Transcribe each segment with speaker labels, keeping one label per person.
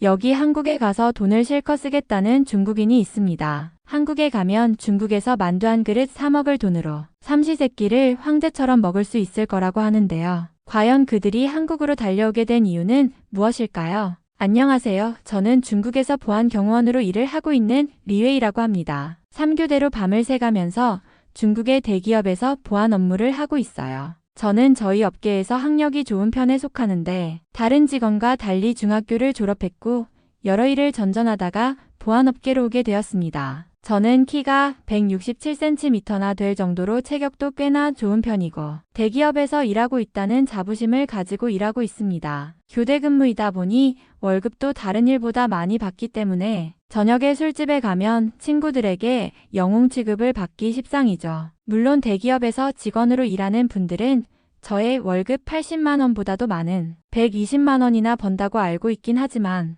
Speaker 1: 여기 한국에 가서 돈을 실컷 쓰겠다는 중국인이 있습니다. 한국에 가면 중국에서 만두 한 그릇 사 먹을 돈으로 삼시세끼를 황제처럼 먹을 수 있을 거라고 하는데요. 과연 그들이 한국으로 달려오게 된 이유는 무엇일까요? 안녕하세요. 저는 중국에서 보안경호원으로 일을 하고 있는 리웨이라고 합니다. 3교대로 밤을 새가면서 중국의 대기업에서 보안 업무를 하고 있어요. 저는 저희 업계에서 학력이 좋은 편에 속하는데 다른 직원과 달리 중학교를 졸업했고 여러 일을 전전하다가 보안업계로 오게 되었습니다. 저는 키가 167cm나 될 정도로 체격도 꽤나 좋은 편이고 대기업에서 일하고 있다는 자부심을 가지고 일하고 있습니다. 교대 근무이다 보니 월급도 다른 일보다 많이 받기 때문에 저녁에 술집에 가면 친구들에게 영웅 취급을 받기 십상이죠. 물론 대기업에서 직원으로 일하는 분들은 저의 월급 80만 원보다도 많은 120만 원이나 번다고 알고 있긴 하지만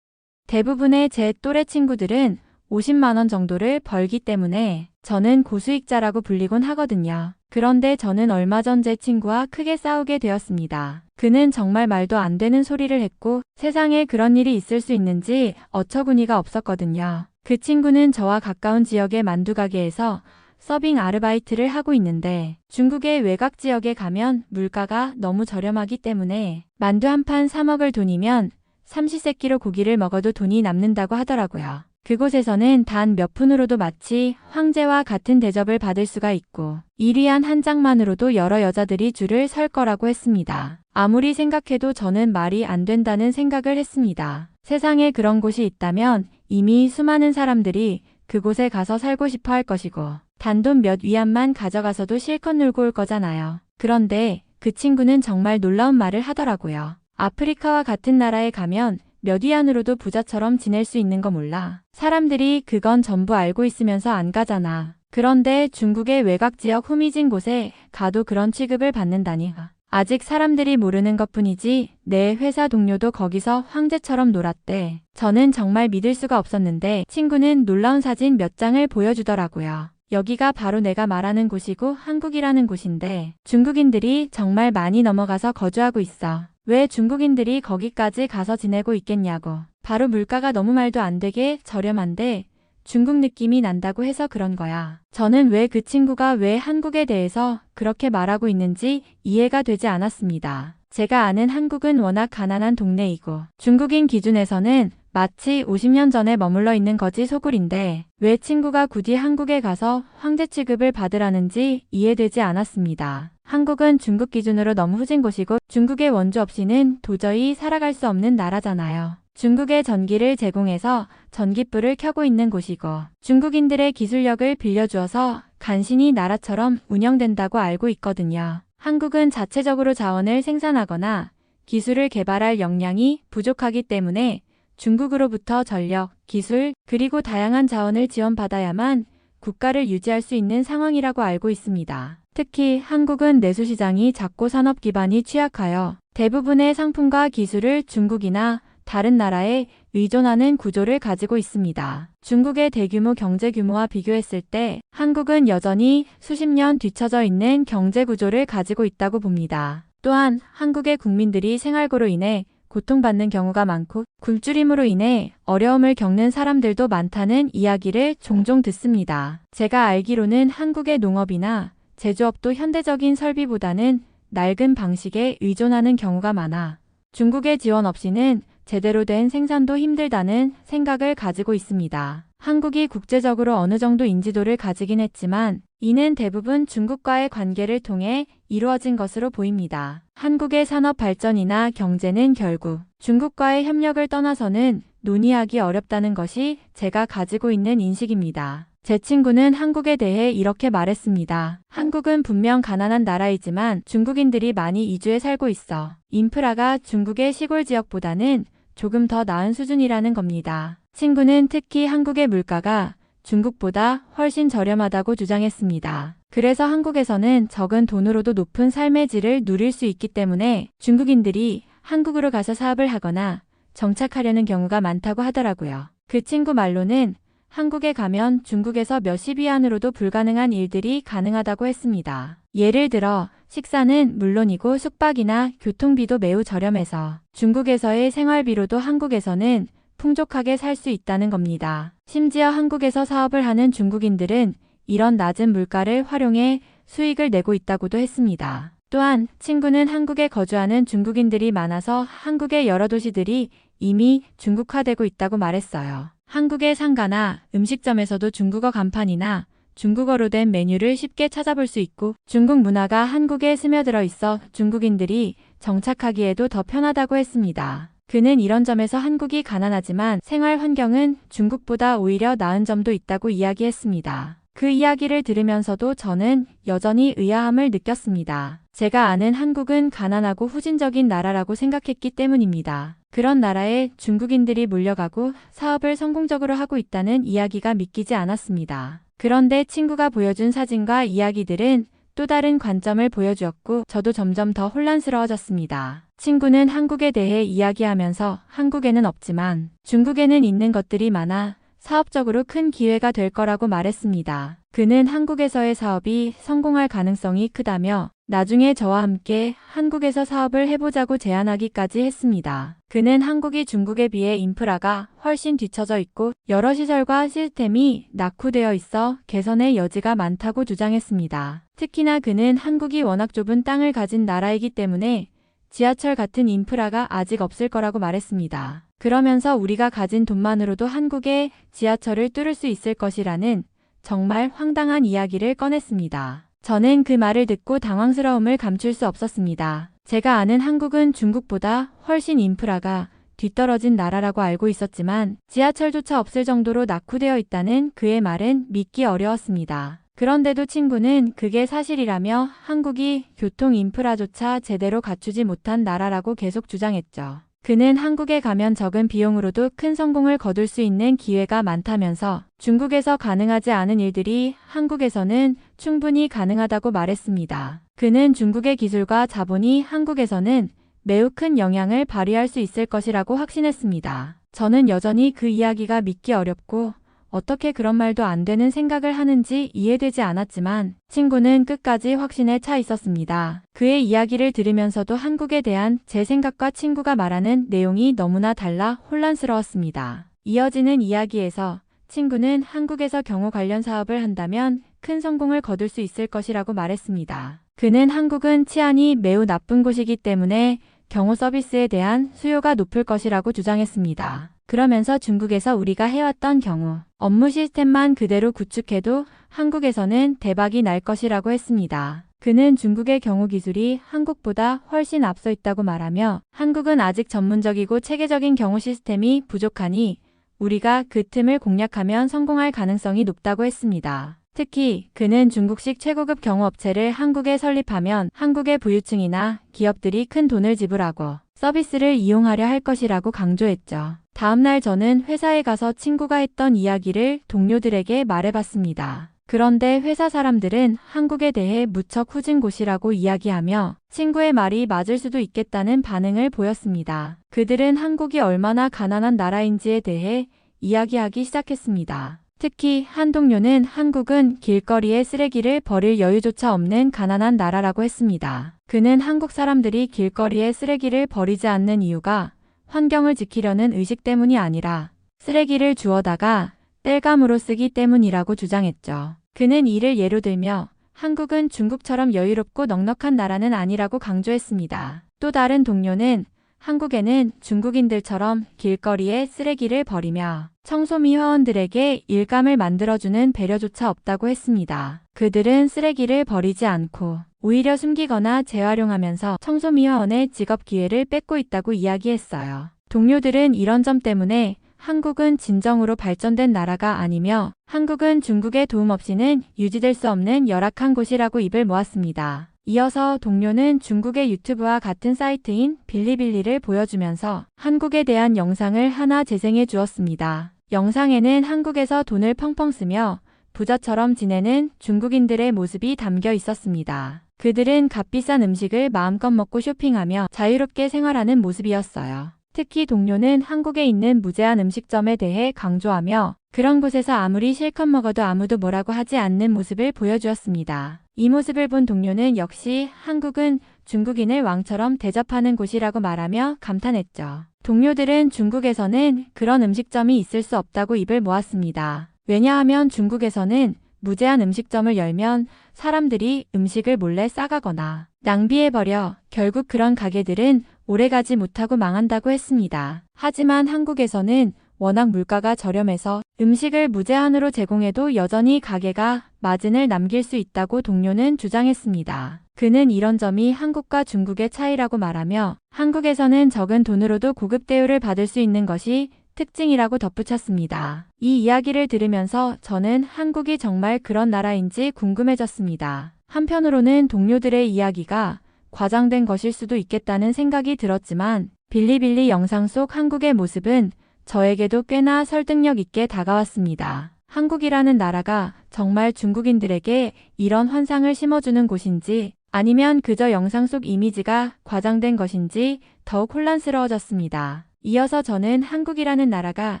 Speaker 1: 대부분의 제 또래 친구들은 50만 원 정도를 벌기 때문에 저는 고수익자라고 불리곤 하거든요. 그런데 저는 얼마 전 제 친구와 크게 싸우게 되었습니다. 그는 정말 말도 안 되는 소리를 했고 세상에 그런 일이 있을 수 있는지 어처구니가 없었거든요. 그 친구는 저와 가까운 지역의 만두가게에서 서빙 아르바이트를 하고 있는데 중국의 외곽 지역에 가면 물가가 너무 저렴하기 때문에 만두 한 판 사 먹을 돈이면 삼시세끼로 고기를 먹어도 돈이 남는다고 하더라고요. 그곳에서는 단 몇 푼으로도 마치 황제와 같은 대접을 받을 수가 있고 이리한 한 장만으로도 여러 여자들이 줄을 설 거라고 했습니다. 아무리 생각해도 저는 말이 안 된다는 생각을 했습니다. 세상에 그런 곳이 있다면 이미 수많은 사람들이 그곳에 가서 살고 싶어 할 것이고 단돈 몇 위안만 가져가서도 실컷 놀고 올 거잖아요. 그런데 그 친구는 정말 놀라운 말을 하더라고요. 아프리카와 같은 나라에 가면 몇 위안으로도 부자처럼 지낼 수 있는 거 몰라. 사람들이 그건 전부 알고 있으면서 안 가잖아. 그런데 중국의 외곽 지역 후미진 곳에 가도 그런 취급을 받는다니. 아직 사람들이 모르는 것뿐이지 내 회사 동료도 거기서 황제처럼 놀았대. 저는 정말 믿을 수가 없었는데 친구는 놀라운 사진 몇 장을 보여주더라고요. 여기가 바로 내가 말하는 곳이고 한국이라는 곳인데 중국인들이 정말 많이 넘어가서 거주하고 있어. 왜 중국인들이 거기까지 가서 지내고 있겠냐고. 바로 물가가 너무 말도 안 되게 저렴한데 중국 느낌이 난다고 해서 그런 거야. 저는 왜 그 친구가 왜 한국에 대해서 그렇게 말하고 있는지 이해가 되지 않았습니다. 제가 아는 한국은 워낙 가난한 동네이고 중국인 기준에서는 마치 50년 전에 머물러 있는 거지 소굴인데 왜 친구가 굳이 한국에 가서 황제 취급을 받으라는지 이해되지 않았습니다. 한국은 중국 기준으로 너무 후진 곳이고 중국의 원조 없이는 도저히 살아갈 수 없는 나라잖아요. 중국의 전기를 제공해서 전기불을 켜고 있는 곳이고 중국인들의 기술력을 빌려주어서 간신히 나라처럼 운영된다고 알고 있거든요. 한국은 자체적으로 자원을 생산하거나 기술을 개발할 역량이 부족하기 때문에 중국으로부터 전력, 기술, 그리고 다양한 자원을 지원받아야만 국가를 유지할 수 있는 상황이라고 알고 있습니다. 특히 한국은 내수시장이 작고 산업 기반이 취약하여 대부분의 상품과 기술을 중국이나 다른 나라에 의존하는 구조를 가지고 있습니다. 중국의 대규모 경제 규모와 비교했을 때 한국은 여전히 수십 년 뒤처져 있는 경제 구조를 가지고 있다고 봅니다. 또한 한국의 국민들이 생활고로 인해 고통받는 경우가 많고 굶주림으로 인해 어려움을 겪는 사람들도 많다는 이야기를 종종 듣습니다. 제가 알기로는 한국의 농업이나 제조업도 현대적인 설비보다는 낡은 방식에 의존하는 경우가 많아 중국의 지원 없이는 제대로 된 생산도 힘들다는 생각을 가지고 있습니다. 한국이 국제적으로 어느 정도 인지도를 가지긴 했지만 이는 대부분 중국과의 관계를 통해 이루어진 것으로 보입니다. 한국의 산업 발전이나 경제는 결국 중국과의 협력을 떠나서는 논의하기 어렵다는 것이 제가 가지고 있는 인식입니다. 제 친구는 한국에 대해 이렇게 말했습니다. 한국은 분명 가난한 나라이지만 중국인들이 많이 이주해 살고 있어. 인프라가 중국의 시골 지역보다는 조금 더 나은 수준이라는 겁니다. 친구는 특히 한국의 물가가 중국보다 훨씬 저렴하다고 주장했습니다. 그래서 한국에서는 적은 돈으로도 높은 삶의 질을 누릴 수 있기 때문에 중국인들이 한국으로 가서 사업을 하거나 정착하려는 경우가 많다고 하더라고요. 그 친구 말로는 한국에 가면 중국에서 몇십 위안으로도 불가능한 일들이 가능하다고 했습니다. 예를 들어 식사는 물론이고 숙박이나 교통비도 매우 저렴해서 중국에서의 생활비로도 한국에서는 풍족하게 살 수 있다는 겁니다. 심지어 한국에서 사업을 하는 중국인들은 이런 낮은 물가를 활용해 수익을 내고 있다고도 했습니다. 또한 친구는 한국에 거주하는 중국인들이 많아서 한국의 여러 도시들이 이미 중국화되고 있다고 말했어요. 한국의 상가나 음식점에서도 중국어 간판이나 중국어로 된 메뉴를 쉽게 찾아볼 수 있고 중국 문화가 한국에 스며들어 있어 중국인들이 정착하기에도 더 편하다고 했습니다. 그는 이런 점에서 한국이 가난하지만 생활 환경은 중국보다 오히려 나은 점도 있다고 이야기했습니다. 그 이야기를 들으면서도 저는 여전히 의아함을 느꼈습니다. 제가 아는 한국은 가난하고 후진적인 나라라고 생각했기 때문입니다. 그런 나라에 중국인들이 몰려가고 사업을 성공적으로 하고 있다는 이야기가 믿기지 않았습니다. 그런데 친구가 보여준 사진과 이야기들은 또 다른 관점을 보여주었고 저도 점점 더 혼란스러워졌습니다. 친구는 한국에 대해 이야기하면서 한국에는 없지만 중국에는 있는 것들이 많아 사업적으로 큰 기회가 될 거라고 말했습니다. 그는 한국에서의 사업이 성공할 가능성이 크다며 나중에 저와 함께 한국에서 사업을 해보자고 제안하기까지 했습니다. 그는 한국이 중국에 비해 인프라가 훨씬 뒤처져 있고 여러 시설과 시스템이 낙후되어 있어 개선의 여지가 많다고 주장했습니다. 특히나 그는 한국이 워낙 좁은 땅을 가진 나라이기 때문에 지하철 같은 인프라가 아직 없을 거라고 말했습니다. 그러면서 우리가 가진 돈만으로도 한국의 지하철을 뚫을 수 있을 것이라는 정말 황당한 이야기를 꺼냈습니다. 저는 그 말을 듣고 당황스러움을 감출 수 없었습니다. 제가 아는 한국은 중국보다 훨씬 인프라가 뒤떨어진 나라라고 알고 있었지만 지하철조차 없을 정도로 낙후되어 있다는 그의 말은 믿기 어려웠습니다. 그런데도 친구는 그게 사실이라며 한국이 교통 인프라조차 제대로 갖추지 못한 나라라고 계속 주장했죠. 그는 한국에 가면 적은 비용으로도 큰 성공을 거둘 수 있는 기회가 많다면서 중국에서 가능하지 않은 일들이 한국에서는 충분히 가능하다고 말했습니다. 그는 중국의 기술과 자본이 한국에서는 매우 큰 영향을 발휘할 수 있을 것이라고 확신했습니다. 저는 여전히 그 이야기가 믿기 어렵고 어떻게 그런 말도 안 되는 생각을 하는지 이해되지 않았지만 친구는 끝까지 확신에 차 있었습니다. 그의 이야기를 들으면서도 한국에 대한 제 생각과 친구가 말하는 내용이 너무나 달라 혼란스러웠습니다. 이어지는 이야기에서 친구는 한국에서 경호 관련 사업을 한다면 큰 성공을 거둘 수 있을 것이라고 말했습니다. 그는 한국은 치안이 매우 나쁜 곳이기 때문에 경호 서비스에 대한 수요가 높을 것이라고 주장했습니다. 그러면서 중국에서 우리가 해왔던 경우 업무 시스템만 그대로 구축해도 한국에서는 대박이 날 것이라고 했습니다. 그는 중국의 경호 기술이 한국보다 훨씬 앞서 있다고 말하며 한국은 아직 전문적이고 체계적인 경호 시스템이 부족하니 우리가 그 틈을 공략하면 성공할 가능성이 높다고 했습니다. 특히 그는 중국식 최고급 경호 업체를 한국에 설립하면 한국의 부유층이나 기업들이 큰 돈을 지불하고 서비스를 이용하려 할 것이라고 강조했죠. 다음날 저는 회사에 가서 친구가 했던 이야기를 동료들에게 말해봤습니다. 그런데 회사 사람들은 한국에 대해 무척 후진 곳이라고 이야기하며 친구의 말이 맞을 수도 있겠다는 반응을 보였습니다. 그들은 한국이 얼마나 가난한 나라인지에 대해 이야기하기 시작했습니다. 특히 한 동료는 한국은 길거리에 쓰레기를 버릴 여유조차 없는 가난한 나라라고 했습니다. 그는 한국 사람들이 길거리에 쓰레기를 버리지 않는 이유가 환경을 지키려는 의식 때문이 아니라 쓰레기를 주워다가 땔감으로 쓰기 때문이라고 주장했죠. 그는 이를 예로 들며 한국은 중국처럼 여유롭고 넉넉한 나라는 아니라고 강조했습니다. 또 다른 동료는 한국에는 중국인들처럼 길거리에 쓰레기를 버리며 청소미 회원들에게 일감을 만들어주는 배려조차 없다고 했습니다. 그들은 쓰레기를 버리지 않고 오히려 숨기거나 재활용하면서 청소미 회원의 직업 기회를 뺏고 있다고 이야기했어요. 동료들은 이런 점 때문에 한국은 진정으로 발전된 나라가 아니며 한국은 중국의 도움 없이는 유지될 수 없는 열악한 곳이라고 입을 모았습니다. 이어서 동료는 중국의 유튜브와 같은 사이트인 빌리빌리를 보여주면서 한국에 대한 영상을 하나 재생해 주었습니다. 영상에는 한국에서 돈을 펑펑 쓰며 부자처럼 지내는 중국인들의 모습이 담겨 있었습니다. 그들은 값비싼 음식을 마음껏 먹고 쇼핑하며 자유롭게 생활하는 모습이었어요. 특히 동료는 한국에 있는 무제한 음식점에 대해 강조하며 그런 곳에서 아무리 실컷 먹어도 아무도 뭐라고 하지 않는 모습을 보여주었습니다. 이 모습을 본 동료는 역시 한국은 중국인을 왕처럼 대접하는 곳이라고 말하며 감탄했죠. 동료들은 중국에서는 그런 음식점이 있을 수 없다고 입을 모았습니다. 왜냐하면 중국에서는 무제한 음식점을 열면 사람들이 음식을 몰래 싸가거나 낭비해버려 결국 그런 가게들은 오래가지 못하고 망한다고 했습니다. 하지만 한국에서는 워낙 물가가 저렴해서 음식을 무제한으로 제공해도 여전히 가게가 마진을 남길 수 있다고 동료는 주장했습니다. 그는 이런 점이 한국과 중국의 차이라고 말하며 한국에서는 적은 돈으로도 고급 대우를 받을 수 있는 것이 특징이라고 덧붙였습니다. 이 이야기를 들으면서 저는 한국이 정말 그런 나라인지 궁금해졌습니다. 한편으로는 동료들의 이야기가 과장된 것일 수도 있겠다는 생각이 들었지만 빌리빌리 영상 속 한국의 모습은 저에게도 꽤나 설득력 있게 다가왔습니다. 한국이라는 나라가 정말 중국인들에게 이런 환상을 심어주는 곳인지 아니면 그저 영상 속 이미지가 과장된 것인지 더욱 혼란스러워졌습니다. 이어서 저는 한국이라는 나라가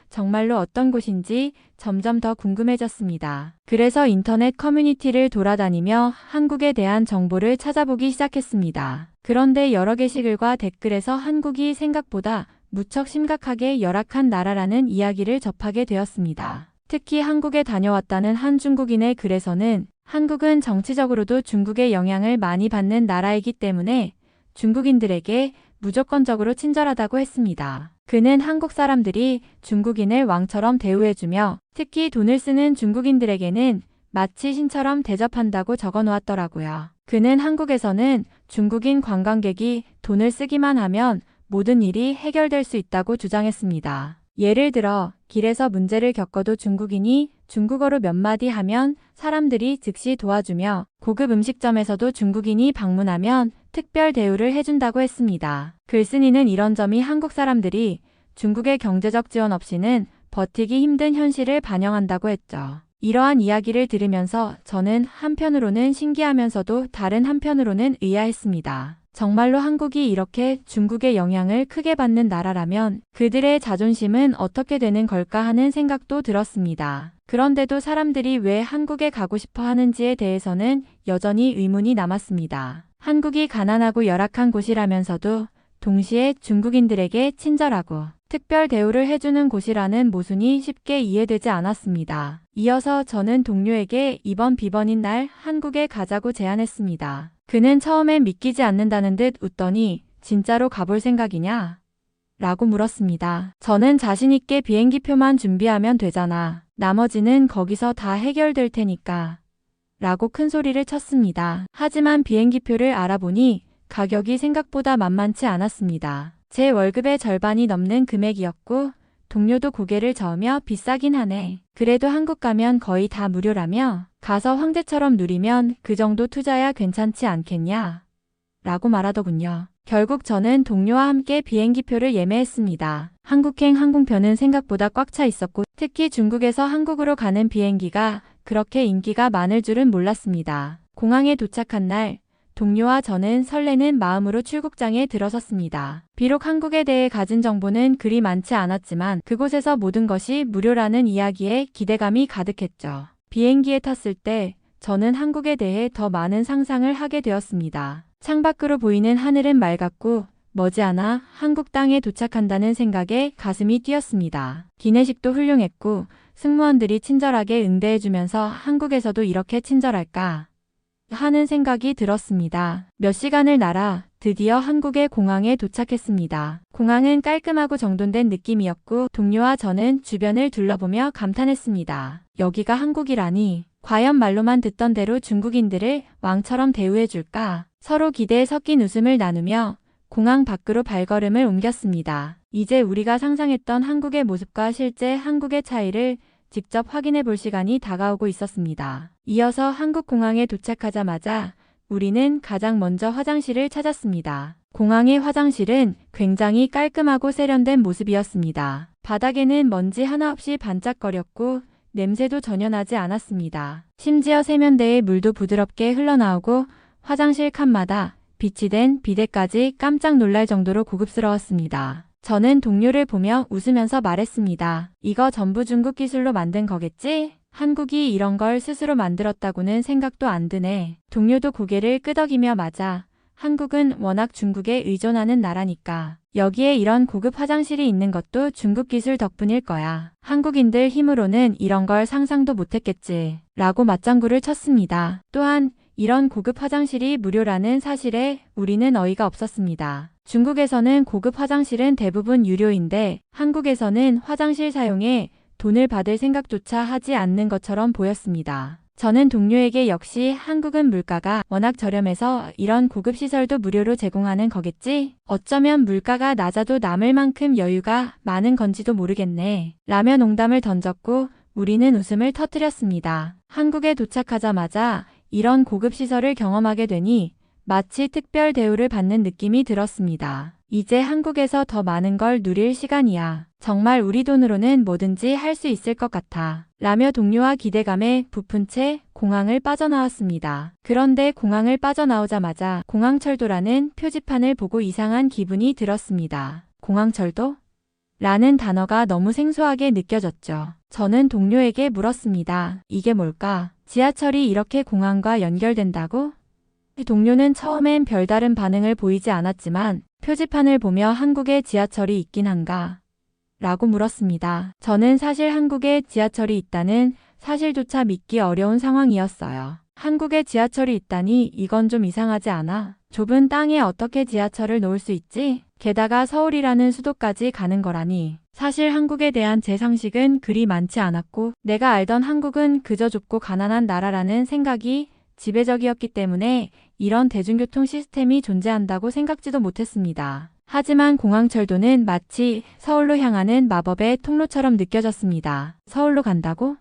Speaker 1: 정말로 어떤 곳인지 점점 더 궁금해졌습니다. 그래서 인터넷 커뮤니티를 돌아다니며 한국에 대한 정보를 찾아보기 시작했습니다. 그런데 여러 게시글과 댓글에서 한국이 생각보다 무척 심각하게 열악한 나라라는 이야기를 접하게 되었습니다. 특히 한국에 다녀왔다는 한 중국인의 글에서는 한국은 정치적으로도 중국의 영향을 많이 받는 나라이기 때문에 중국인들에게 무조건적으로 친절하다고 했습니다. 그는 한국 사람들이 중국인을 왕처럼 대우해주며 특히 돈을 쓰는 중국인들에게는 마치 신처럼 대접한다고 적어놓았더라고요. 그는 한국에서는 중국인 관광객이 돈을 쓰기만 하면 모든 일이 해결될 수 있다고 주장했습니다. 예를 들어 길에서 문제를 겪어도 중국인이 중국어로 몇 마디 하면 사람들이 즉시 도와주며 고급 음식점에서도 중국인이 방문하면 특별 대우를 해준다고 했습니다. 글쓴이는 이런 점이 한국 사람들이 중국의 경제적 지원 없이는 버티기 힘든 현실을 반영한다고 했죠. 이러한 이야기를 들으면서 저는 한편으로는 신기하면서도 다른 한편으로는 의아했습니다. 정말로 한국이 이렇게 중국의 영향을 크게 받는 나라라면 그들의 자존심은 어떻게 되는 걸까 하는 생각도 들었습니다. 그런데도 사람들이 왜 한국에 가고 싶어 하는지에 대해서는 여전히 의문이 남았습니다. 한국이 가난하고 열악한 곳이라면서도 동시에 중국인들에게 친절하고 특별 대우를 해주는 곳이라는 모순이 쉽게 이해되지 않았습니다. 이어서 저는 동료에게 이번 비번인 날 한국에 가자고 제안했습니다. 그는 처음엔 믿기지 않는다는 듯 웃더니 진짜로 가볼 생각이냐? 라고 물었습니다. 저는 자신있게 비행기표만 준비하면 되잖아. 나머지는 거기서 다 해결될 테니까. 라고 큰 소리를 쳤습니다. 하지만 비행기표를 알아보니 가격이 생각보다 만만치 않았습니다. 제 월급의 절반이 넘는 금액이었고 동료도 고개를 저으며 비싸긴 하네. 그래도 한국 가면 거의 다 무료라며 가서 황제처럼 누리면 그 정도 투자야 괜찮지 않겠냐? 라고 말하더군요. 결국 저는 동료와 함께 비행기표를 예매했습니다. 한국행 항공편은 생각보다 꽉 차 있었고 특히 중국에서 한국으로 가는 비행기가 그렇게 인기가 많을 줄은 몰랐습니다. 공항에 도착한 날 동료와 저는 설레는 마음으로 출국장에 들어섰습니다. 비록 한국에 대해 가진 정보는 그리 많지 않았지만 그곳에서 모든 것이 무료라는 이야기에 기대감이 가득했죠. 비행기에 탔을 때 저는 한국에 대해 더 많은 상상을 하게 되었습니다. 창밖으로 보이는 하늘은 맑았고 머지않아 한국 땅에 도착한다는 생각에 가슴이 뛰었습니다. 기내식도 훌륭했고 승무원들이 친절하게 응대해주면서 한국에서도 이렇게 친절할까 하는 생각이 들었습니다. 몇 시간을 날아 드디어 한국의 공항에 도착했습니다. 공항은 깔끔하고 정돈된 느낌이었고 동료와 저는 주변을 둘러보며 감탄했습니다. 여기가 한국이라니 과연 말로만 듣던 대로 중국인들을 왕처럼 대우해줄까? 서로 기대에 섞인 웃음을 나누며 공항 밖으로 발걸음을 옮겼습니다. 이제 우리가 상상했던 한국의 모습과 실제 한국의 차이를 직접 확인해 볼 시간이 다가오고 있었습니다. 이어서 한국 공항에 도착하자마자 우리는 가장 먼저 화장실을 찾았습니다. 공항의 화장실은 굉장히 깔끔하고 세련된 모습이었습니다. 바닥에는 먼지 하나 없이 반짝거렸고 냄새도 전혀 나지 않았습니다. 심지어 세면대에 물도 부드럽게 흘러나오고 화장실 칸마다 비치된 비데까지 깜짝 놀랄 정도로 고급스러웠습니다. 저는 동료를 보며 웃으면서 말했습니다. 이거 전부 중국 기술로 만든 거겠지? 한국이 이런 걸 스스로 만들었다고는 생각도 안 드네. 동료도 고개를 끄덕이며 맞아. 한국은 워낙 중국에 의존하는 나라니까. 여기에 이런 고급 화장실이 있는 것도 중국 기술 덕분일 거야. 한국인들 힘으로는 이런 걸 상상도 못했겠지. 라고 맞장구를 쳤습니다. 또한 이런 고급 화장실이 무료라는 사실에 우리는 어이가 없었습니다. 중국에서는 고급 화장실은 대부분 유료인데 한국에서는 화장실 사용에 돈을 받을 생각조차 하지 않는 것처럼 보였습니다. 저는 동료에게 역시 한국은 물가가 워낙 저렴해서 이런 고급 시설도 무료로 제공하는 거겠지? 어쩌면 물가가 낮아도 남을 만큼 여유가 많은 건지도 모르겠네. 라며 농담을 던졌고 우리는 웃음을 터뜨렸습니다. 한국에 도착하자마자 이런 고급 시설을 경험하게 되니 마치 특별 대우를 받는 느낌이 들었습니다. 이제 한국에서 더 많은 걸 누릴 시간이야. 정말 우리 돈으로는 뭐든지 할 수 있을 것 같아. 라며 동료와 기대감에 부푼 채 공항을 빠져나왔습니다. 그런데 공항을 빠져나오자마자 공항철도라는 표지판을 보고 이상한 기분이 들었습니다. 공항철도? 라는 단어가 너무 생소하게 느껴졌죠. 저는 동료에게 물었습니다. 이게 뭘까? 지하철이 이렇게 공항과 연결된다고? 동료는 처음엔 별다른 반응을 보이지 않았지만 표지판을 보며 한국에 지하철이 있긴 한가? 라고 물었습니다. 저는 사실 한국에 지하철이 있다는 사실조차 믿기 어려운 상황이었어요. 한국에 지하철이 있다니 이건 좀 이상하지 않아? 좁은 땅에 어떻게 지하철을 놓을 수 있지? 게다가 서울이라는 수도까지 가는 거라니. 사실 한국에 대한 제 상식은 그리 많지 않았고 내가 알던 한국은 그저 좁고 가난한 나라라는 생각이 지배적이었기 때문에 이런 대중교통 시스템이 존재한다고 생각지도 못했습니다. 하지만 공항철도는 마치 서울로 향하는 마법의 통로처럼 느껴졌습니다. 서울로 간다고?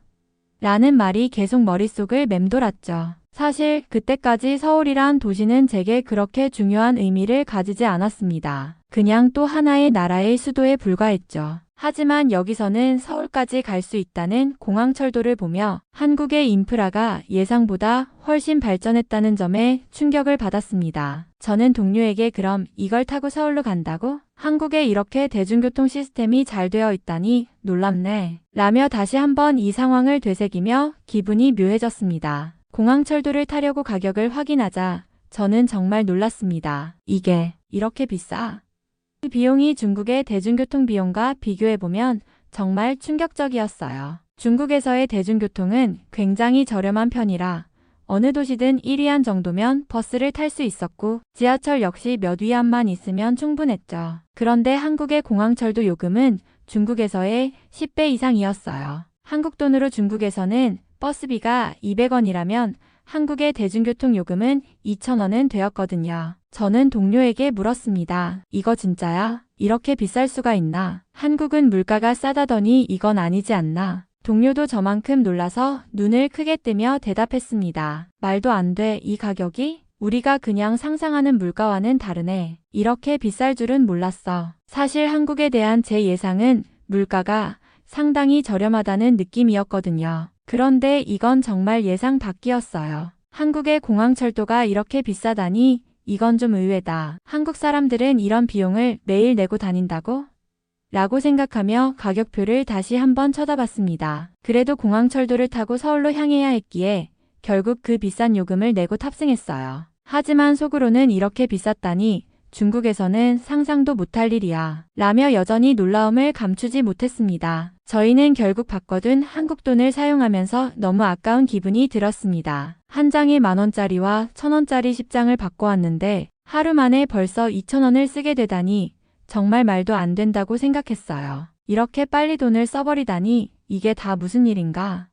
Speaker 1: 라는 말이 계속 머릿속을 맴돌았죠. 사실 그때까지 서울이란 도시는 제게 그렇게 중요한 의미를 가지지 않았습니다. 그냥 또 하나의 나라의 수도에 불과했죠. 하지만 여기서는 서울까지 갈 수 있다는 공항철도를 보며 한국의 인프라가 예상보다 훨씬 발전했다는 점에 충격을 받았습니다. 저는 동료에게 그럼 이걸 타고 서울로 간다고? 한국에 이렇게 대중교통 시스템이 잘 되어 있다니 놀랍네. 라며 다시 한번 이 상황을 되새기며 기분이 묘해졌습니다. 공항철도를 타려고 가격을 확인하자 저는 정말 놀랐습니다. 이게 이렇게 비싸? 그 비용이 중국의 대중교통 비용과 비교해보면 정말 충격적이었어요. 중국에서의 대중교통은 굉장히 저렴한 편이라 어느 도시든 1위안 정도면 버스를 탈 수 있었고 지하철 역시 몇 위안만 있으면 충분했죠. 그런데 한국의 공항철도 요금은 중국에서의 10배 이상이었어요. 한국 돈으로 중국에서는 버스비가 200원이라면 한국의 대중교통 요금은 2,000원은 되었거든요. 저는 동료에게 물었습니다. 이거 진짜야? 이렇게 비쌀 수가 있나? 한국은 물가가 싸다더니 이건 아니지 않나? 동료도 저만큼 놀라서 눈을 크게 뜨며 대답했습니다. 말도 안 돼, 이 가격이? 우리가 그냥 상상하는 물가와는 다르네. 이렇게 비쌀 줄은 몰랐어. 사실 한국에 대한 제 예상은 물가가 상당히 저렴하다는 느낌이었거든요. 그런데 이건 정말 예상 밖이었어요. 한국의 공항철도가 이렇게 비싸다니 이건 좀 의외다. 한국 사람들은 이런 비용을 매일 내고 다닌다고? 라고 생각하며 가격표를 다시 한번 쳐다봤습니다. 그래도 공항철도를 타고 서울로 향해야 했기에 결국 그 비싼 요금을 내고 탑승했어요. 하지만 속으로는 이렇게 비쌌다니 중국에서는 상상도 못할 일이야. 라며 여전히 놀라움을 감추지 못했습니다. 저희는 결국 바꿔둔 한국 돈을 사용하면서 너무 아까운 기분이 들었습니다. 한 장에 10,000원짜리와 1,000원짜리 10장을 바꿔왔는데 하루 만에 벌써 2,000원을 쓰게 되다니 정말 말도 안 된다고 생각했어요. 이렇게 빨리 돈을 써버리다니 이게 다 무슨 일인가?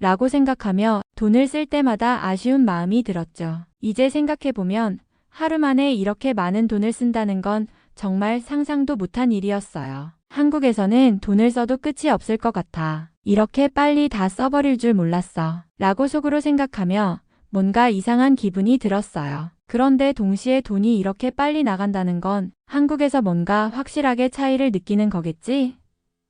Speaker 1: 라고 생각하며 돈을 쓸 때마다 아쉬운 마음이 들었죠. 이제 생각해보면 하루 만에 이렇게 많은 돈을 쓴다는 건 정말 상상도 못한 일이었어요. 한국에서는 돈을 써도 끝이 없을 것 같아. 이렇게 빨리 다 써버릴 줄 몰랐어. 라고 속으로 생각하며 뭔가 이상한 기분이 들었어요. 그런데 동시에 돈이 이렇게 빨리 나간다는 건 한국에서 뭔가 확실하게 차이를 느끼는 거겠지?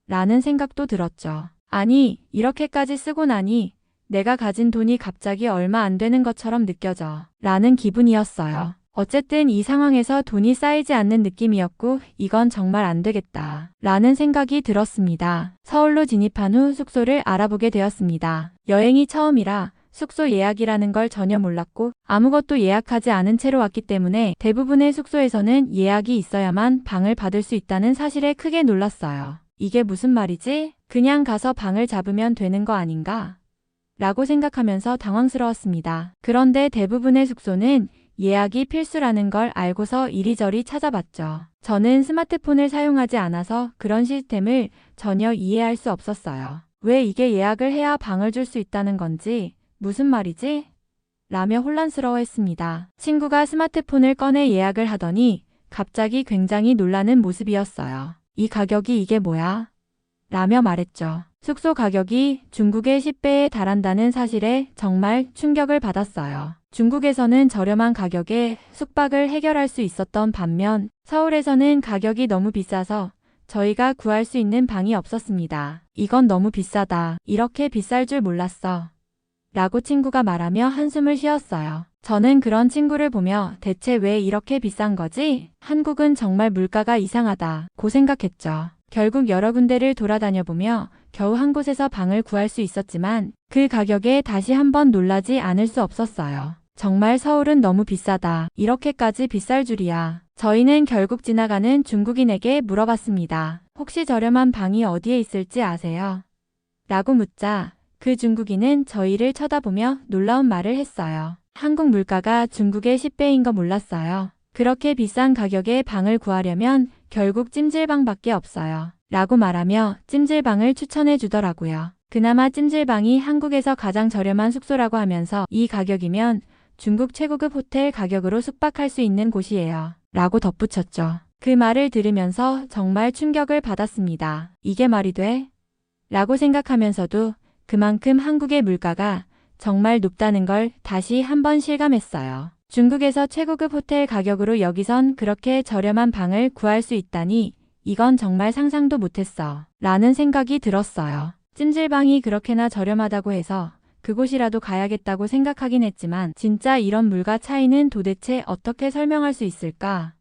Speaker 1: 라는 생각도 들었죠. 아니, 이렇게까지 쓰고 나니 내가 가진 돈이 갑자기 얼마 안 되는 것처럼 느껴져. 라는 기분이었어요. 어쨌든 이 상황에서 돈이 쌓이지 않는 느낌이었고 이건 정말 안 되겠다. 라는 생각이 들었습니다. 서울로 진입한 후 숙소를 알아보게 되었습니다. 여행이 처음이라 숙소 예약이라는 걸 전혀 몰랐고 아무것도 예약하지 않은 채로 왔기 때문에 대부분의 숙소에서는 예약이 있어야만 방을 받을 수 있다는 사실에 크게 놀랐어요. 이게 무슨 말이지? 그냥 가서 방을 잡으면 되는 거 아닌가? 라고 생각하면서 당황스러웠습니다. 그런데 대부분의 숙소는 예약이 필수라는 걸 알고서 이리저리 찾아봤죠. 저는 스마트폰을 사용하지 않아서 그런 시스템을 전혀 이해할 수 없었어요. 왜 이게 예약을 해야 방을 줄 수 있다는 건지, 무슨 말이지? 라며 혼란스러워했습니다. 친구가 스마트폰을 꺼내 예약을 하더니 갑자기 굉장히 놀라는 모습이었어요. 이 가격이 이게 뭐야? 라며 말했죠. 숙소 가격이 중국의 10배에 달한다는 사실에 정말 충격을 받았어요. 중국에서는 저렴한 가격에 숙박을 해결할 수 있었던 반면 서울에서는 가격이 너무 비싸서 저희가 구할 수 있는 방이 없었습니다. 이건 너무 비싸다. 이렇게 비쌀 줄 몰랐어. 라고 친구가 말하며 한숨을 쉬었어요. 저는 그런 친구를 보며 대체 왜 이렇게 비싼 거지? 한국은 정말 물가가 이상하다 고 생각했죠. 결국 여러 군데를 돌아다녀보며 겨우 한 곳에서 방을 구할 수 있었지만 그 가격에 다시 한번 놀라지 않을 수 없었어요. 정말 서울은 너무 비싸다. 이렇게까지 비쌀 줄이야. 저희는 결국 지나가는 중국인에게 물어봤습니다. 혹시 저렴한 방이 어디에 있을지 아세요? 라고 묻자 그 중국인은 저희를 쳐다보며 놀라운 말을 했어요. 한국 물가가 중국의 10배인 거 몰랐어요. 그렇게 비싼 가격에 방을 구하려면 결국 찜질방밖에 없어요. 라고 말하며 찜질방을 추천해 주더라고요. 그나마 찜질방이 한국에서 가장 저렴한 숙소라고 하면서 이 가격이면 중국 최고급 호텔 가격으로 숙박할 수 있는 곳이에요. 라고 덧붙였죠. 그 말을 들으면서 정말 충격을 받았습니다. 이게 말이 돼? 라고 생각하면서도 그만큼 한국의 물가가 정말 높다는 걸 다시 한번 실감했어요. 중국에서 최고급 호텔 가격으로 여기선 그렇게 저렴한 방을 구할 수 있다니 이건 정말 상상도 못했어. 라는 생각이 들었어요. 찜질방이 그렇게나 저렴하다고 해서 그곳이라도 가야겠다고 생각하긴 했지만 진짜 이런 물가 차이는 도대체 어떻게 설명할 수 있을까?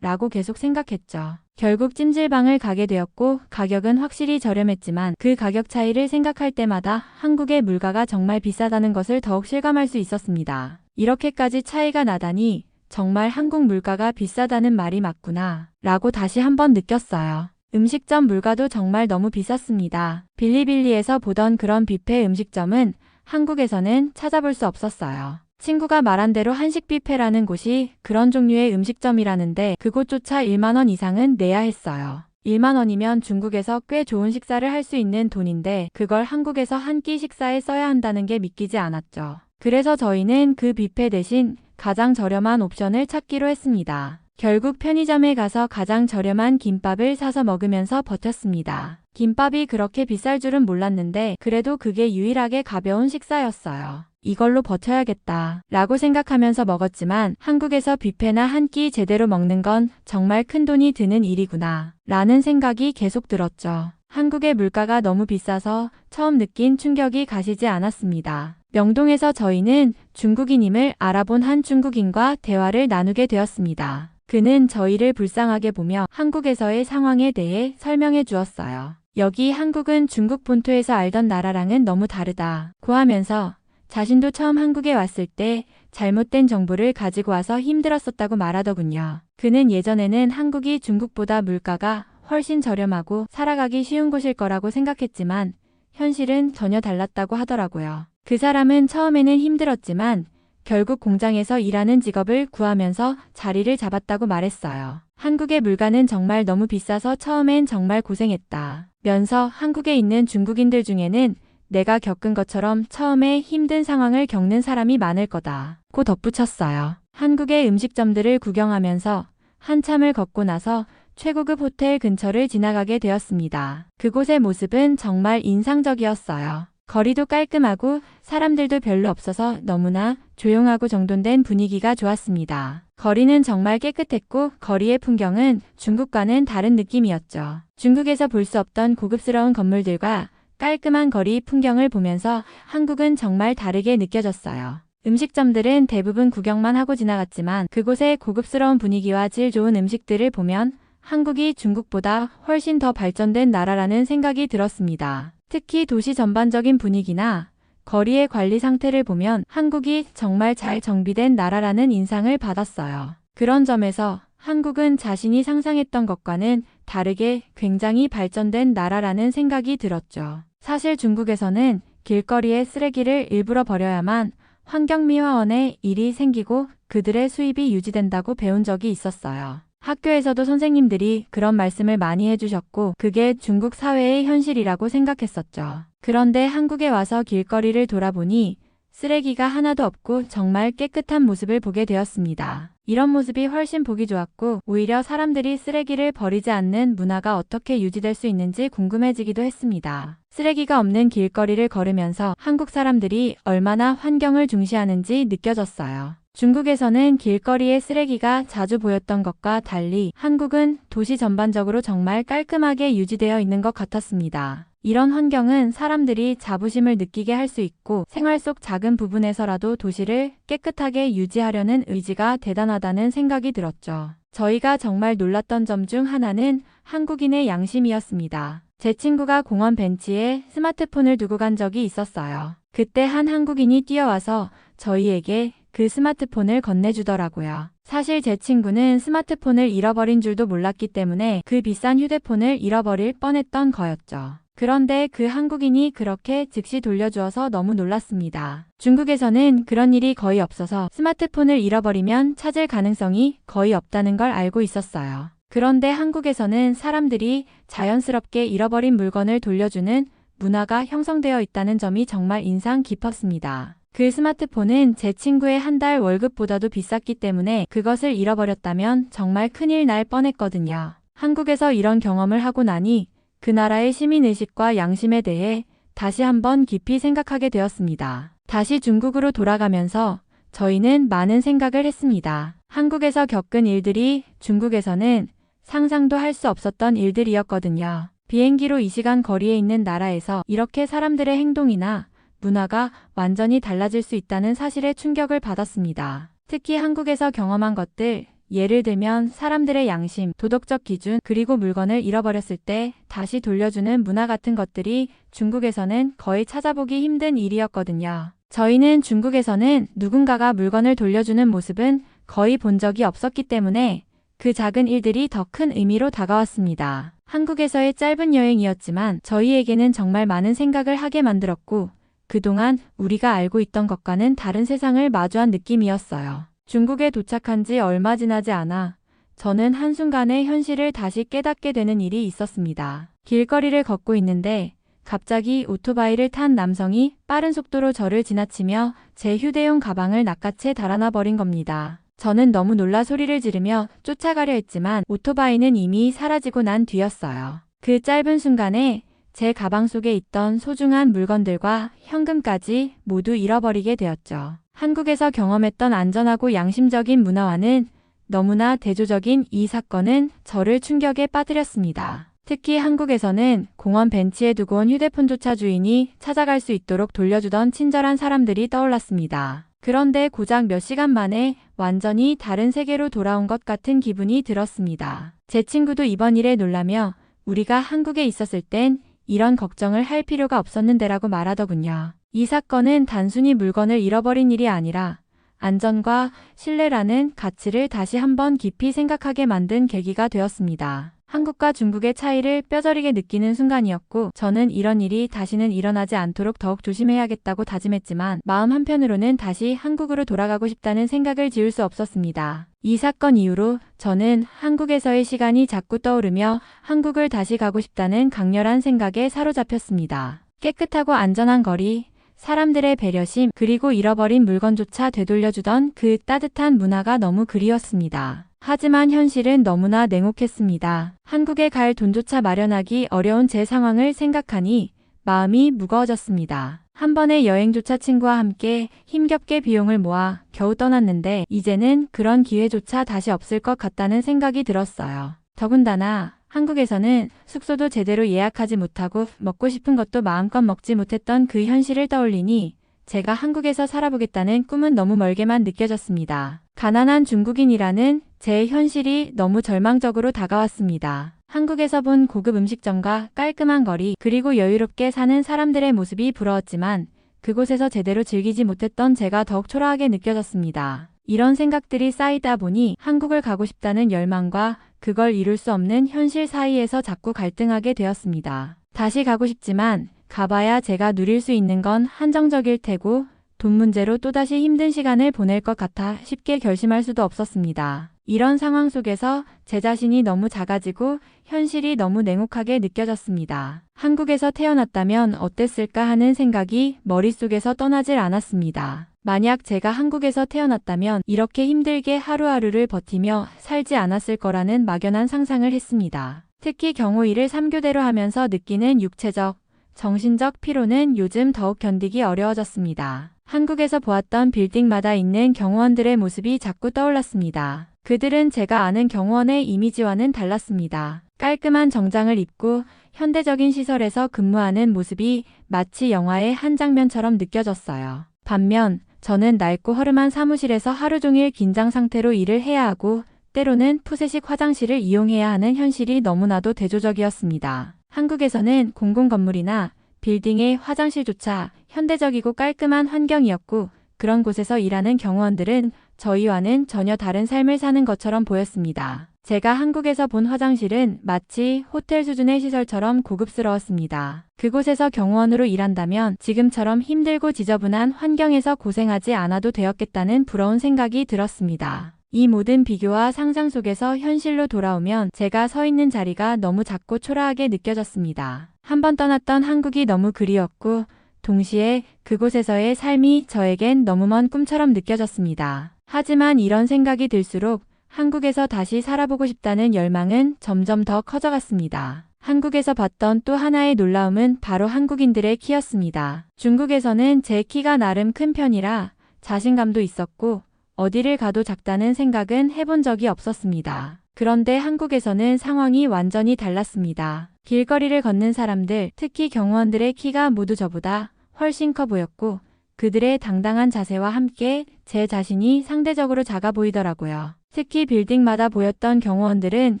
Speaker 1: 라고 계속 생각했죠. 결국 찜질방을 가게 되었고 가격은 확실히 저렴했지만 그 가격 차이를 생각할 때마다 한국의 물가가 정말 비싸다는 것을 더욱 실감할 수 있었습니다. 이렇게까지 차이가 나다니 정말 한국 물가가 비싸다는 말이 맞구나 라고 다시 한번 느꼈어요. 음식점 물가도 정말 너무 비쌌습니다. 빌리빌리에서 보던 그런 뷔페 음식점은 한국에서는 찾아볼 수 없었어요. 친구가 말한 대로 한식 뷔페라는 곳이 그런 종류의 음식점이라는데 그곳조차 1만 원 이상은 내야 했어요. 1만 원이면 중국에서 꽤 좋은 식사를 할 수 있는 돈인데 그걸 한국에서 한 끼 식사에 써야 한다는 게 믿기지 않았죠. 그래서 저희는 그 뷔페 대신 가장 저렴한 옵션을 찾기로 했습니다. 결국 편의점에 가서 가장 저렴한 김밥을 사서 먹으면서 버텼습니다. 김밥이 그렇게 비쌀 줄은 몰랐는데 그래도 그게 유일하게 가벼운 식사였어요. 이걸로 버텨야겠다 라고 생각하면서 먹었지만 한국에서 뷔페나 한 끼 제대로 먹는 건 정말 큰 돈이 드는 일이구나 라는 생각이 계속 들었죠. 한국의 물가가 너무 비싸서 처음 느낀 충격이 가시지 않았습니다. 명동에서 저희는 중국인임을 알아본 한 중국인과 대화를 나누게 되었습니다. 그는 저희를 불쌍하게 보며 한국에서의 상황에 대해 설명해 주었어요. 여기 한국은 중국 본토에서 알던 나라랑은 너무 다르다고 하면서 자신도 처음 한국에 왔을 때 잘못된 정보를 가지고 와서 힘들었었다고 말하더군요. 그는 예전에는 한국이 중국보다 물가가 훨씬 저렴하고 살아가기 쉬운 곳일 거라고 생각했지만 현실은 전혀 달랐다고 하더라고요. 그 사람은 처음에는 힘들었지만 결국 공장에서 일하는 직업을 구하면서 자리를 잡았다고 말했어요. 한국의 물가는 정말 너무 비싸서 처음엔 정말 고생했다. 면서 한국에 있는 중국인들 중에는 내가 겪은 것처럼 처음에 힘든 상황을 겪는 사람이 많을 거다. 고 덧붙였어요. 한국의 음식점들을 구경하면서 한참을 걷고 나서 최고급 호텔 근처를 지나가게 되었습니다. 그곳의 모습은 정말 인상적이었어요. 거리도 깔끔하고 사람들도 별로 없어서 너무나 조용하고 정돈된 분위기가 좋았습니다. 거리는 정말 깨끗했고 거리의 풍경은 중국과는 다른 느낌이었죠. 중국에서 볼 수 없던 고급스러운 건물들과 깔끔한 거리 풍경을 보면서 한국은 정말 다르게 느껴졌어요. 음식점들은 대부분 구경만 하고 지나갔지만 그곳의 고급스러운 분위기와 질 좋은 음식들을 보면 한국이 중국보다 훨씬 더 발전된 나라라는 생각이 들었습니다. 특히 도시 전반적인 분위기나 거리의 관리 상태를 보면 한국이 정말 잘 정비된 나라라는 인상을 받았어요. 그런 점에서 한국은 자신이 상상했던 것과는 다르게 굉장히 발전된 나라라는 생각이 들었죠. 사실 중국에서는 길거리에 쓰레기를 일부러 버려야만 환경미화원의 일이 생기고 그들의 수입이 유지된다고 배운 적이 있었어요. 학교에서도 선생님들이 그런 말씀을 많이 해주셨고 그게 중국 사회의 현실이라고 생각했었죠. 그런데 한국에 와서 길거리를 돌아보니 쓰레기가 하나도 없고 정말 깨끗한 모습을 보게 되었습니다. 이런 모습이 훨씬 보기 좋았고 오히려 사람들이 쓰레기를 버리지 않는 문화가 어떻게 유지될 수 있는지 궁금해지기도 했습니다. 쓰레기가 없는 길거리를 걸으면서 한국 사람들이 얼마나 환경을 중시하는지 느껴졌어요. 중국에서는 길거리에 쓰레기가 자주 보였던 것과 달리 한국은 도시 전반적으로 정말 깔끔하게 유지되어 있는 것 같았습니다. 이런 환경은 사람들이 자부심을 느끼게 할 수 있고 생활 속 작은 부분에서라도 도시를 깨끗하게 유지하려는 의지가 대단하다는 생각이 들었죠. 저희가 정말 놀랐던 점 중 하나는 한국인의 양심이었습니다. 제 친구가 공원 벤치에 스마트폰을 두고 간 적이 있었어요. 그때 한 한국인이 뛰어와서 저희에게 그 스마트폰을 건네주더라고요. 사실 제 친구는 스마트폰을 잃어버린 줄도 몰랐기 때문에 그 비싼 휴대폰을 잃어버릴 뻔했던 거였죠. 그런데 그 한국인이 그렇게 즉시 돌려주어서 너무 놀랐습니다. 중국에서는 그런 일이 거의 없어서 스마트폰을 잃어버리면 찾을 가능성이 거의 없다는 걸 알고 있었어요. 그런데 한국에서는 사람들이 자연스럽게 잃어버린 물건을 돌려주는 문화가 형성되어 있다는 점이 정말 인상 깊었습니다. 그 스마트폰은 제 친구의 한 달 월급보다도 비쌌기 때문에 그것을 잃어버렸다면 정말 큰일 날 뻔했거든요. 한국에서 이런 경험을 하고 나니 그 나라의 시민의식과 양심에 대해 다시 한번 깊이 생각하게 되었습니다. 다시 중국으로 돌아가면서 저희는 많은 생각을 했습니다. 한국에서 겪은 일들이 중국에서는 상상도 할 수 없었던 일들이었거든요. 비행기로 2시간 거리에 있는 나라에서 이렇게 사람들의 행동이나 문화가 완전히 달라질 수 있다는 사실에 충격을 받았습니다. 특히 한국에서 경험한 것들, 예를 들면 사람들의 양심, 도덕적 기준, 그리고 물건을 잃어버렸을 때 다시 돌려주는 문화 같은 것들이 중국에서는 거의 찾아보기 힘든 일이었거든요. 저희는 중국에서는 누군가가 물건을 돌려주는 모습은 거의 본 적이 없었기 때문에 그 작은 일들이 더 큰 의미로 다가왔습니다. 한국에서의 짧은 여행이었지만 저희에게는 정말 많은 생각을 하게 만들었고 그동안 우리가 알고 있던 것과는 다른 세상을 마주한 느낌이었어요. 중국에 도착한 지 얼마 지나지 않아 저는 한순간에 현실을 다시 깨닫게 되는 일이 있었습니다. 길거리를 걷고 있는데 갑자기 오토바이를 탄 남성이 빠른 속도로 저를 지나치며 제 휴대용 가방을 낚아채 달아나 버린 겁니다. 저는 너무 놀라 소리를 지르며 쫓아가려 했지만 오토바이는 이미 사라지고 난 뒤였어요. 그 짧은 순간에 제 가방 속에 있던 소중한 물건들과 현금까지 모두 잃어버리게 되었죠. 한국에서 경험했던 안전하고 양심적인 문화와는 너무나 대조적인 이 사건은 저를 충격에 빠뜨렸습니다. 특히 한국에서는 공원 벤치에 두고 온 휴대폰조차 주인이 찾아갈 수 있도록 돌려주던 친절한 사람들이 떠올랐습니다. 그런데 고작 몇 시간 만에 완전히 다른 세계로 돌아온 것 같은 기분이 들었습니다. 제 친구도 이번 일에 놀라며 우리가 한국에 있었을 땐 이런 걱정을 할 필요가 없었는데라고 말하더군요. 이 사건은 단순히 물건을 잃어버린 일이 아니라 안전과 신뢰라는 가치를 다시 한번 깊이 생각하게 만든 계기가 되었습니다. 한국과 중국의 차이를 뼈저리게 느끼는 순간이었고 저는 이런 일이 다시는 일어나지 않도록 더욱 조심해야겠다고 다짐했지만 마음 한편으로는 다시 한국으로 돌아가고 싶다는 생각을 지울 수 없었습니다. 이 사건 이후로 저는 한국에서의 시간이 자꾸 떠오르며 한국을 다시 가고 싶다는 강렬한 생각에 사로잡혔습니다. 깨끗하고 안전한 거리, 사람들의 배려심, 그리고 잃어버린 물건조차 되돌려주던 그 따뜻한 문화가 너무 그리웠습니다. 하지만 현실은 너무나 냉혹했습니다. 한국에 갈 돈조차 마련하기 어려운 제 상황을 생각하니 마음이 무거워졌습니다. 한 번의 여행조차 친구와 함께 힘겹게 비용을 모아 겨우 떠났는데 이제는 그런 기회조차 다시 없을 것 같다는 생각이 들었어요. 더군다나 한국에서는 숙소도 제대로 예약하지 못하고 먹고 싶은 것도 마음껏 먹지 못했던 그 현실을 떠올리니 제가 한국에서 살아보겠다는 꿈은 너무 멀게만 느껴졌습니다. 가난한 중국인이라는 제 현실이 너무 절망적으로 다가왔습니다. 한국에서 본 고급 음식점과 깔끔한 거리, 그리고 여유롭게 사는 사람들의 모습이 부러웠지만 그곳에서 제대로 즐기지 못했던 제가 더욱 초라하게 느껴졌습니다. 이런 생각들이 쌓이다 보니 한국을 가고 싶다는 열망과 그걸 이룰 수 없는 현실 사이에서 자꾸 갈등하게 되었습니다. 다시 가고 싶지만 가봐야 제가 누릴 수 있는 건 한정적일 테고 돈 문제로 또다시 힘든 시간을 보낼 것 같아 쉽게 결심할 수도 없었습니다. 이런 상황 속에서 제 자신이 너무 작아지고 현실이 너무 냉혹하게 느껴졌습니다. 한국에서 태어났다면 어땠을까 하는 생각이 머릿속에서 떠나질 않았습니다. 만약 제가 한국에서 태어났다면 이렇게 힘들게 하루하루를 버티며 살지 않았을 거라는 막연한 상상을 했습니다. 특히 경호 일을 3교대로 하면서 느끼는 육체적, 정신적 피로는 요즘 더욱 견디기 어려워졌습니다. 한국에서 보았던 빌딩마다 있는 경호원들의 모습이 자꾸 떠올랐습니다. 그들은 제가 아는 경호원의 이미지와는 달랐습니다. 깔끔한 정장을 입고 현대적인 시설에서 근무하는 모습이 마치 영화의 한 장면처럼 느껴졌어요. 반면 저는 낡고 허름한 사무실에서 하루 종일 긴장 상태로 일을 해야 하고 때로는 푸세식 화장실을 이용해야 하는 현실이 너무나도 대조적이었습니다. 한국에서는 공공건물이나 빌딩의 화장실조차 현대적이고 깔끔한 환경이었고 그런 곳에서 일하는 경호원들은 저희와는 전혀 다른 삶을 사는 것처럼 보였습니다. 제가 한국에서 본 화장실은 마치 호텔 수준의 시설처럼 고급스러웠습니다. 그곳에서 경호원으로 일한다면 지금처럼 힘들고 지저분한 환경에서 고생하지 않아도 되었겠다는 부러운 생각이 들었습니다. 이 모든 비교와 상상 속에서 현실로 돌아오면 제가 서 있는 자리가 너무 작고 초라하게 느껴졌습니다. 한번 떠났던 한국이 너무 그리웠고 동시에 그곳에서의 삶이 저에겐 너무 먼 꿈처럼 느껴졌습니다. 하지만 이런 생각이 들수록 한국에서 다시 살아보고 싶다는 열망은 점점 더 커져갔습니다. 한국에서 봤던 또 하나의 놀라움은 바로 한국인들의 키였습니다. 중국에서는 제 키가 나름 큰 편이라 자신감도 있었고 어디를 가도 작다는 생각은 해본 적이 없었습니다. 그런데 한국에서는 상황이 완전히 달랐습니다. 길거리를 걷는 사람들, 특히 경호원들의 키가 모두 저보다 훨씬 커 보였고 그들의 당당한 자세와 함께 제 자신이 상대적으로 작아 보이더라고요. 특히 빌딩마다 보였던 경호원들은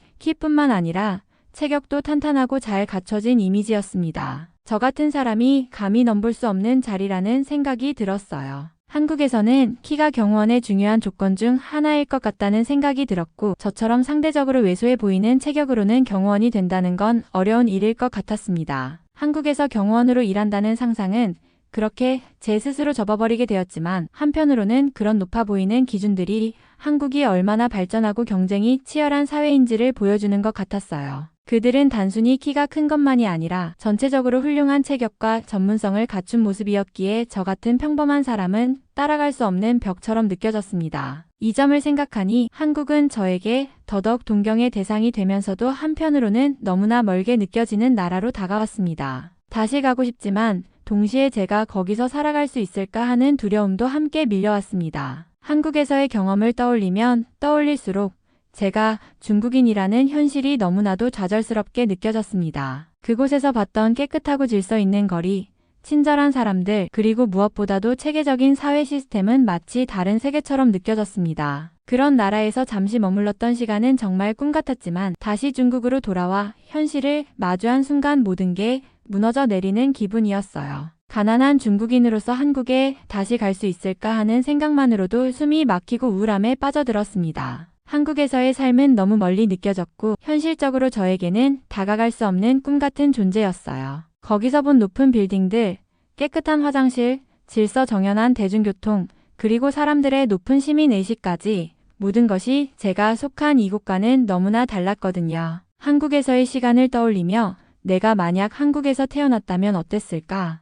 Speaker 1: 키뿐만 아니라 체격도 탄탄하고 잘 갖춰진 이미지였습니다. 저 같은 사람이 감히 넘볼 수 없는 자리라는 생각이 들었어요. 한국에서는 키가 경호원의 중요한 조건 중 하나일 것 같다는 생각이 들었고 저처럼 상대적으로 왜소해 보이는 체격으로는 경호원이 된다는 건 어려운 일일 것 같았습니다. 한국에서 경호원으로 일한다는 상상은 그렇게 제 스스로 접어버리게 되었지만 한편으로는 그런 높아 보이는 기준들이 한국이 얼마나 발전하고 경쟁이 치열한 사회인지를 보여주는 것 같았어요. 그들은 단순히 키가 큰 것만이 아니라 전체적으로 훌륭한 체격과 전문성을 갖춘 모습이었기에 저 같은 평범한 사람은 따라갈 수 없는 벽처럼 느껴졌습니다. 이 점을 생각하니 한국은 저에게 더더욱 동경의 대상이 되면서도 한편으로는 너무나 멀게 느껴지는 나라로 다가왔습니다. 다시 가고 싶지만 동시에 제가 거기서 살아갈 수 있을까 하는 두려움도 함께 밀려왔습니다. 한국에서의 경험을 떠올리면 떠올릴수록 제가 중국인이라는 현실이 너무나도 좌절스럽게 느껴졌습니다. 그곳에서 봤던 깨끗하고 질서 있는 거리, 친절한 사람들, 그리고 무엇보다도 체계적인 사회 시스템은 마치 다른 세계처럼 느껴졌습니다. 그런 나라에서 잠시 머물렀던 시간은 정말 꿈 같았지만 다시 중국으로 돌아와 현실을 마주한 순간 모든 게 무너져 내리는 기분이었어요. 가난한 중국인으로서 한국에 다시 갈 수 있을까 하는 생각만으로도 숨이 막히고 우울함에 빠져들었습니다. 한국에서의 삶은 너무 멀리 느껴졌고 현실적으로 저에게는 다가갈 수 없는 꿈 같은 존재였어요. 거기서 본 높은 빌딩들, 깨끗한 화장실, 질서 정연한 대중교통, 그리고 사람들의 높은 시민의식까지 모든 것이 제가 속한 이곳과는 너무나 달랐거든요. 한국에서의 시간을 떠올리며 내가 만약 한국에서 태어났다면 어땠을까?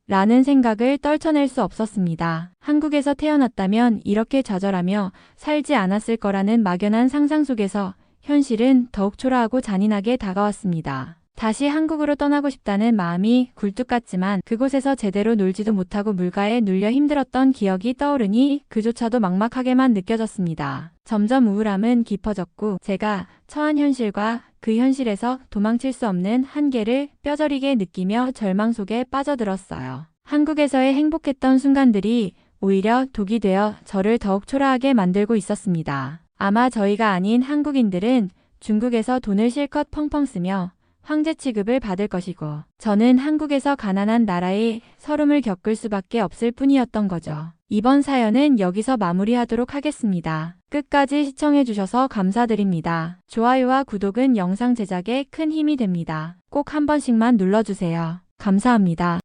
Speaker 1: 라는 생각을 떨쳐낼 수 없었습니다. 한국에서 태어났다면 이렇게 좌절하며 살지 않았을 거라는 막연한 상상 속에서 현실은 더욱 초라하고 잔인하게 다가왔습니다. 다시 한국으로 떠나고 싶다는 마음이 굴뚝 같지만 그곳에서 제대로 놀지도 못하고 물가에 눌려 힘들었던 기억이 떠오르니 그조차도 막막하게만 느껴졌습니다. 점점 우울함은 깊어졌고 제가 처한 현실과 그 현실에서 도망칠 수 없는 한계를 뼈저리게 느끼며 절망 속에 빠져들었어요. 한국에서의 행복했던 순간들이 오히려 독이 되어 저를 더욱 초라하게 만들고 있었습니다. 아마 저희가 아닌 한국인들은 중국에서 돈을 실컷 펑펑 쓰며 황제 취급을 받을 것이고 저는 한국에서 가난한 나라의 서름을 겪을 수밖에 없을 뿐이었던 거죠. 이번 사연은 여기서 마무리하도록 하겠습니다. 끝까지 시청해주셔서 감사드립니다. 좋아요와 구독은 영상 제작에 큰 힘이 됩니다. 꼭 한 번씩만 눌러주세요. 감사합니다.